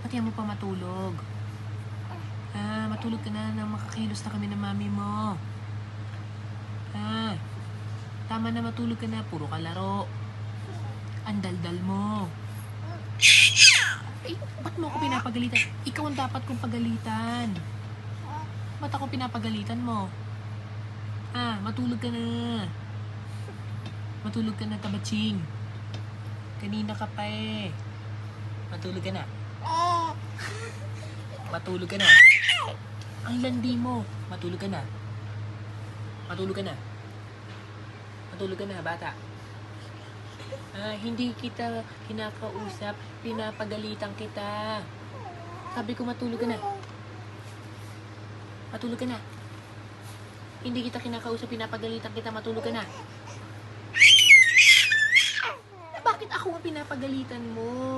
Ba't yan mo pa matulog? Matulog ka na nang makakilos na kami ng mami mo. Tama na, matulog ka na. Puro ka laro. Ang daldal mo. Ba't mo ako pinapagalitan? Ikaw ang dapat kong pagalitan. Ba't ako pinapagalitan mo? Matulog ka na. Matulog ka na, tabatsing. Kanina ka pa eh. Matulog ka na. Matulog ka na. Ang landi mo. Matulog ka na. Matulog ka na. Matulog ka na, bata. Hindi kita kinakausap. Pinapagalitan kita. Sabi ko matulog ka na. Matulog ka na. Hindi kita kinakausap. Pinapagalitan kita. Matulog ka na. Bakit ako ang pinapagalitan mo?